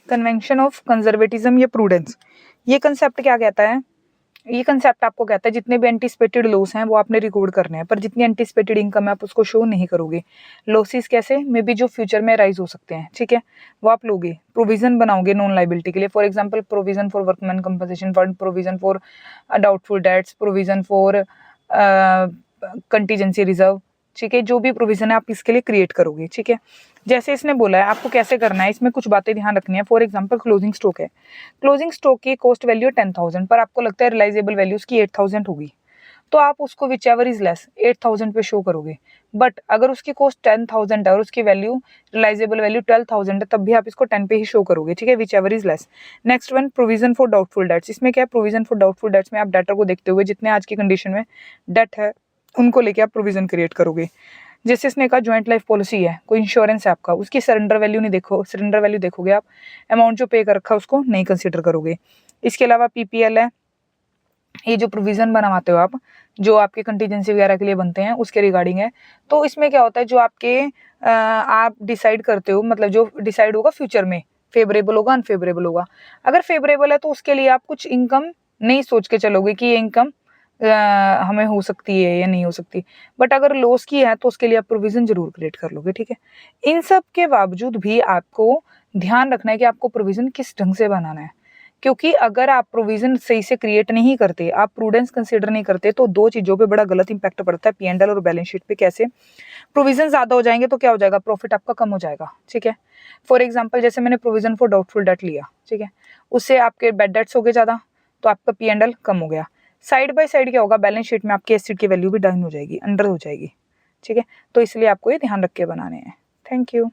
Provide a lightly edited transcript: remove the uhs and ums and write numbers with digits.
Convention of conservatism या prudence, ये concept क्या कहता है? ये कंसेप्ट आपको कहता है जितने भी एंटीसिपेटेड लॉस हैं वो आपने रिकॉर्ड करने हैं, पर जितनी एंटीसिपेटेड इनकम है आप उसको शो नहीं करोगे। लॉसेस कैसे? मे बी जो फ्यूचर में राइज हो सकते हैं, ठीक है, वो आप लोगे। प्रोविजन बनाओगे नॉन लाइबिलिटी के लिए, for example provision for workman compensation fund, provision for doubtful debts, provision for contingency reserve, ठीक है, जो भी प्रोविजन है आप इसके लिए क्रिएट करोगे, ठीक है। जैसे इसने बोला है आपको कैसे करना है, इसमें कुछ बातें ध्यान रखनी है। फॉर एग्जांपल क्लोजिंग स्टॉक है, क्लोजिंग स्टॉक की कॉस्ट वैल्यू 10,000 पर आपको लगता है रिलाइजेबल वैल्यू उसकी 8,000 होगी, तो आप उसको विच एवर इज लेस 8,000 पे शो करोगे। बट अगर उसकी कॉस्ट 10,000 है और उसकी वैल्यू रिलाइजेबल वैल्यू 12,000 है, तब भी आप इसको 10 पे ही शो करोगे, ठीक है, which ever is less. Next one provision for doubtful debts, इसमें क्या है? प्रोविजन फॉर डाउटफुल डेट्स में आप डेटर को देखते हुए जितने आज की कंडीशन में डेट है उनको लेके आप प्रोविजन क्रिएट करोगे। जैसे इसने कहा ज्वाइंट लाइफ पॉलिसी है, कोई इंश्योरेंस है आपका, उसकी सरेंडर वैल्यू नहीं देखो, सरेंडर वैल्यू देखोगे आप, अमाउंट जो पे कर रखा है उसको नहीं कंसिडर करोगे। इसके अलावा पीपीएल है, ये जो प्रोविजन बनवाते हो आप, जो आपके कंटीजेंसी वगैरह के लिए बनते हैं उसके रिगार्डिंग है। तो इसमें क्या होता है, जो आपके आप डिसाइड करते हो, मतलब जो डिसाइड होगा फ्यूचर में फेवरेबल होगा अनफेवरेबल होगा। अगर फेवरेबल है तो उसके लिए आप कुछ इनकम नहीं सोच के चलोगे कि ये इनकम हमें हो सकती है या नहीं हो सकती, बट अगर लॉस की है तो उसके लिए आप प्रोविजन जरूर क्रिएट कर लोगे, ठीक है। इन सब के बावजूद भी आपको ध्यान रखना है कि आपको प्रोविजन किस ढंग से बनाना है, क्योंकि अगर आप प्रोविजन सही से क्रिएट नहीं करते, आप प्रूडेंस कंसीडर नहीं करते, तो दो चीजों पे बड़ा गलत इंपैक्ट पड़ता है, पीएनएल और बैलेंस शीट पे। कैसे? प्रोविजन ज्यादा हो जाएंगे तो क्या हो जाएगा? प्रॉफिट आपका कम हो जाएगा, ठीक है। फॉर एग्जाम्पल जैसे मैंने प्रोविजन फॉर डाउटफुल डेट लिया, ठीक है, उससे आपके बैड डेट्स हो गए ज्यादा, तो आपका पीएनएल कम हो गया। साइड बाय साइड क्या होगा? बैलेंस शीट में आपकी एसिड की वैल्यू भी डाउन हो जाएगी, अंडर हो जाएगी, ठीक है। तो इसलिए आपको ये ध्यान रख के बनाने हैं। Thank you.